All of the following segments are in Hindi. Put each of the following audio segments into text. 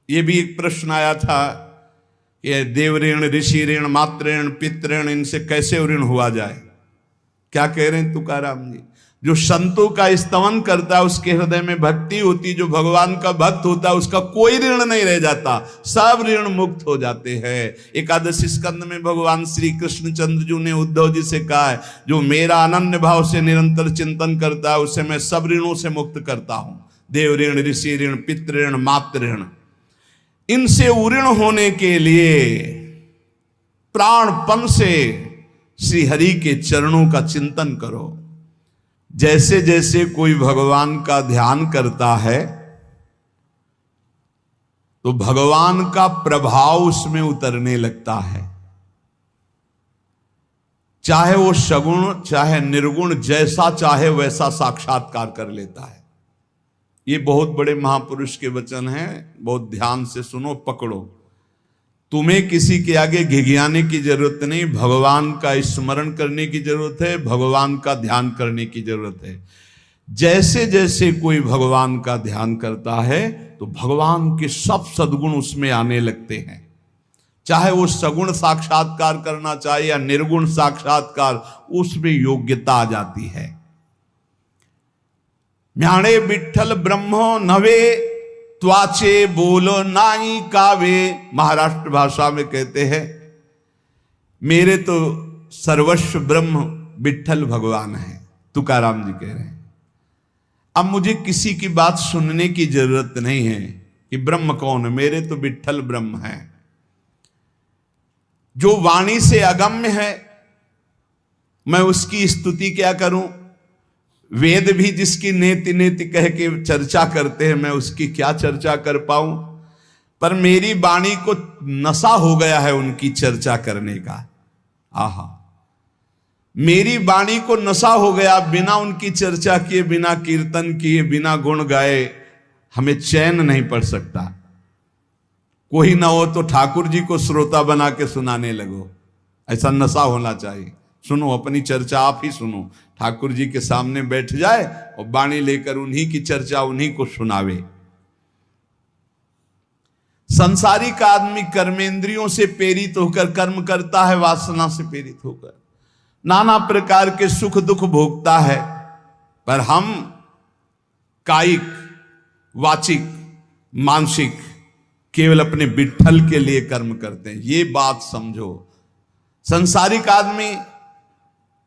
ये भी एक प्रश्न आया था, ये देव ऋण, ऋषि ऋण, मातृ पितृण, इनसे कैसे ऋण हुआ जाए। क्या कह रहे हैं तुकाराम जी? जो संतों का स्तवन करता है उसके हृदय में भक्ति होती, जो भगवान का भक्त होता है उसका कोई ऋण नहीं रह जाता, सब ऋण मुक्त हो जाते हैं। एकादशी स्कंद में भगवान श्री कृष्णचंद्र जी ने उद्धव जी से कहा है, जो मेरा अनन्य भाव से निरंतर चिंतन करता है उसे मैं सब ऋणों से मुक्त करता हूं। देव ऋण, ऋषि ऋण, पितृ ऋण, मातृ ऋण, इनसे उऋण होने के लिए प्राणपन से श्री हरि के चरणों का चिंतन करो। जैसे जैसे कोई भगवान का ध्यान करता है तो भगवान का प्रभाव उसमें उतरने लगता है, चाहे वो सगुण चाहे निर्गुण, जैसा चाहे वैसा साक्षात्कार कर लेता है। ये बहुत बड़े महापुरुष के वचन हैं, बहुत ध्यान से सुनो, पकड़ो। तुम्हें किसी के आगे घिघियाने की जरूरत नहीं, भगवान का स्मरण करने की जरूरत है, भगवान का ध्यान करने की जरूरत है। जैसे जैसे कोई भगवान का ध्यान करता है तो भगवान के सब सद्गुण उसमें आने लगते हैं, चाहे वो सगुण साक्षात्कार करना चाहे या निर्गुण साक्षात्कार, उसमें योग्यता आ जाती है। म्याणे विठ्ठल ब्रह्मो नवे त्वाचे बोलो नाई कावे, महाराष्ट्र भाषा में कहते हैं मेरे तो सर्वस्व ब्रह्म विठ्ठल भगवान है, तुकाराम जी कह रहे हैं। अब मुझे किसी की बात सुनने की जरूरत नहीं है कि ब्रह्म कौन है, मेरे तो विठ्ठल ब्रह्म है। जो वाणी से अगम्य है मैं उसकी स्तुति क्या करूं, वेद भी जिसकी नेति नेति कह के चर्चा करते हैं मैं उसकी क्या चर्चा कर पाऊं। पर मेरी वाणी को नशा हो गया है उनकी चर्चा करने का। आहा, मेरी वाणी को नशा हो गया, बिना उनकी चर्चा किए, बिना कीर्तन किए, बिना गुण गाए हमें चैन नहीं पड़ सकता। कोई ना हो तो ठाकुर जी को श्रोता बना के सुनाने लगो, ऐसा नशा होना चाहिए। सुनो, अपनी चर्चा आप ही सुनो, ठाकुर जी के सामने बैठ जाए और वाणी लेकर उन्हीं की चर्चा उन्हीं को सुनावे। संसारिक आदमी कर्मेंद्रियों से प्रेरित होकर कर्म करता है, वासना से प्रेरित होकर नाना प्रकार के सुख दुख भोगता है। पर हम कायिक, वाचिक, मानसिक केवल अपने विठ्ठल के लिए कर्म करते हैं, ये बात समझो। संसारिक आदमी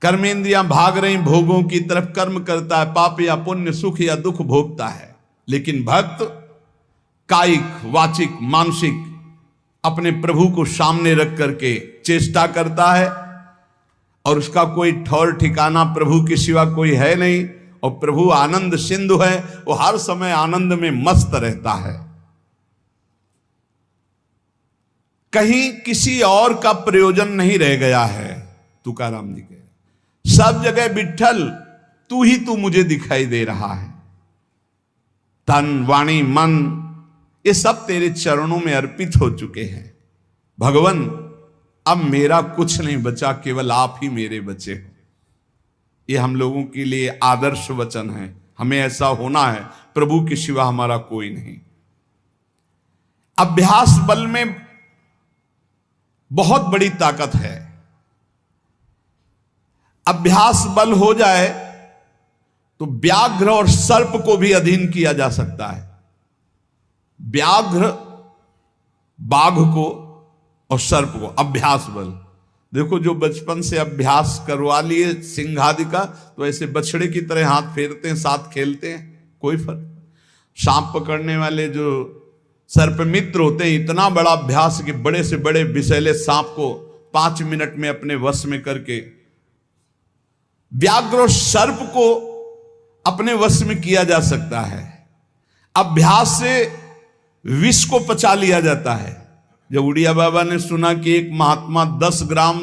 कर्मेंद्रियां भाग रही भोगों की तरफ, कर्म करता है, पाप या पुण्य, सुख या दुख भोगता है। लेकिन भक्त कायिक, वाचिक, मानसिक अपने प्रभु को सामने रख करके चेष्टा करता है और उसका कोई ठौर ठिकाना प्रभु के सिवा कोई है नहीं। और प्रभु आनंद सिंधु है, वो हर समय आनंद में मस्त रहता है। कहीं किसी और का प्रयोजन नहीं रह गया है। तुकाराम जी के सब जगह विठ्ठल तू ही तू मुझे दिखाई दे रहा है। तन, वाणी, मन ये सब तेरे चरणों में अर्पित हो चुके हैं। भगवान अब मेरा कुछ नहीं बचा, केवल आप ही मेरे बचे हो। ये हम लोगों के लिए आदर्श वचन है, हमें ऐसा होना है, प्रभु के सिवा हमारा कोई नहीं। अभ्यास बल में बहुत बड़ी ताकत है। अभ्यास बल हो जाए तो व्याघ्र और सर्प को भी अधीन किया जा सकता है। व्याघ्र बाघ को और सर्प को, अभ्यास बल। देखो, जो बचपन से अभ्यास करवा लिए सिंह आदि का, तो ऐसे बछड़े की तरह हाथ फेरते हैं, साथ खेलते हैं, कोई फर्क। सांप पकड़ने वाले जो सर्प मित्र होते हैं, इतना बड़ा अभ्यास कि बड़े से बड़े विषैले सांप को 5 मिनट में अपने वश में करके, व्याघ्र और सर्प को अपने वश में किया जा सकता है। अभ्यास से विष को पचा लिया जाता है। जब उड़िया बाबा ने सुना कि एक महात्मा 10 ग्राम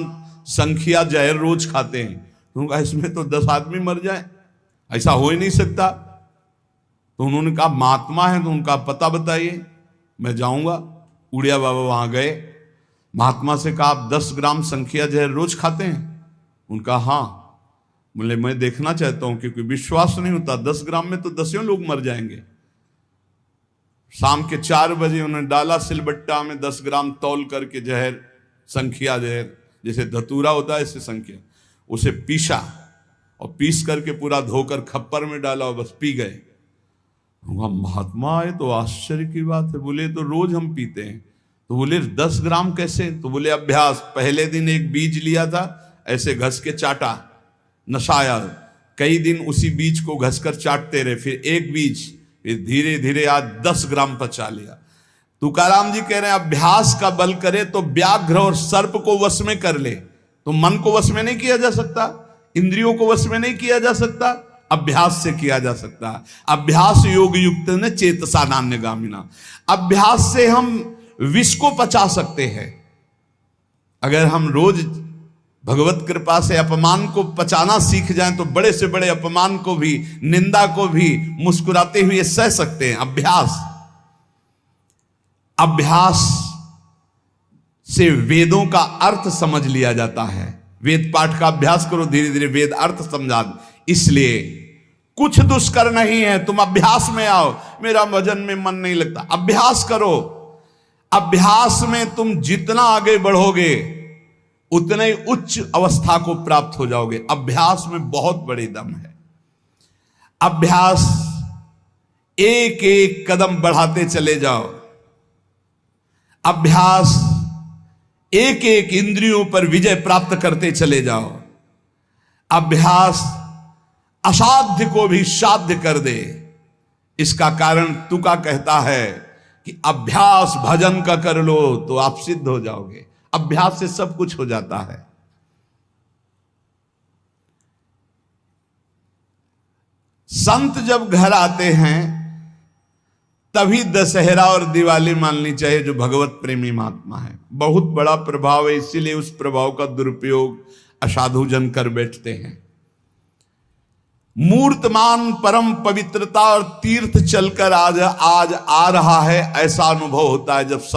संख्या जहर रोज खाते हैं, तो उनका इसमें तो 10 आदमी मर जाए, ऐसा हो ही नहीं सकता। तो उन्होंने कहा महात्मा है तो उनका पता बताइए, मैं जाऊंगा। उड़िया बाबा वहां गए, महात्मा से कहा आप 10 ग्राम संख्या जहर रोज खाते हैं? उनका हाँ। बोले मैं देखना चाहता हूं, क्योंकि विश्वास नहीं होता, 10 ग्राम में तो 10 लोग मर जाएंगे। शाम के 4 बजे उन्होंने डाला सिलबट्टा में 10 ग्राम तौल करके जहर, संखिया जहर, जैसे धतूरा होता है इससे संखिया, उसे पीसा और पीस करके पूरा धोकर खप्पर में डाला और बस पी गए। महात्मा आए तो आश्चर्य की बात है, बोले तो रोज हम पीते हैं। तो बोले 10 ग्राम कैसे? तो बोले अभ्यास, पहले दिन एक बीज लिया था, ऐसे घस के चाटा, नशा आया, कई दिन उसी बीज को घसकर चाटते रहे, फिर एक बीज, फिर धीरे धीरे आज 10 ग्राम पचा लिया। तुकाराम जी कह रहे हैं अभ्यास का बल करे तो व्याघ्र और सर्प को वश में कर ले। तो मन को वश में नहीं किया जा सकता, इंद्रियों को वश में नहीं किया जा सकता, अभ्यास से किया जा सकता है। अभ्यास योग युक्त ने चेतसा नान्यगामिना, अभ्यास से हम विष को पचा सकते हैं। अगर हम रोज भगवत कृपा से अपमान को पचाना सीख जाएं तो बड़े से बड़े अपमान को भी, निंदा को भी मुस्कुराते हुए सह सकते हैं। अभ्यास से वेदों का अर्थ समझ लिया जाता है। वेद पाठ का अभ्यास करो, धीरे धीरे वेद अर्थ समझा। इसलिए कुछ दुष्कर नहीं है, तुम अभ्यास में आओ। मेरा भजन में मन नहीं लगता, अभ्यास करो। अभ्यास में तुम जितना आगे बढ़ोगे उतने ही उच्च अवस्था को प्राप्त हो जाओगे। अभ्यास में बहुत बड़ी दम है। अभ्यास एक एक कदम बढ़ाते चले जाओ। अभ्यास एक एक इंद्रियों पर विजय प्राप्त करते चले जाओ। अभ्यास असाध्य को भी साध्य कर दे। इसका कारण तुका कहता है कि अभ्यास भजन का कर लो तो आप सिद्ध हो जाओगे। अभ्यास से सब कुछ हो जाता है। संत जब घर आते हैं तभी दशहरा और दिवाली माननी चाहिए, जो भगवत प्रेमी महात्मा है। बहुत बड़ा प्रभाव है, इसीलिए उस प्रभाव का दुरुपयोग असाधु जन कर बैठते हैं। मूर्तमान परम पवित्रता और तीर्थ चलकर आज आ रहा है, ऐसा अनुभव होता है जब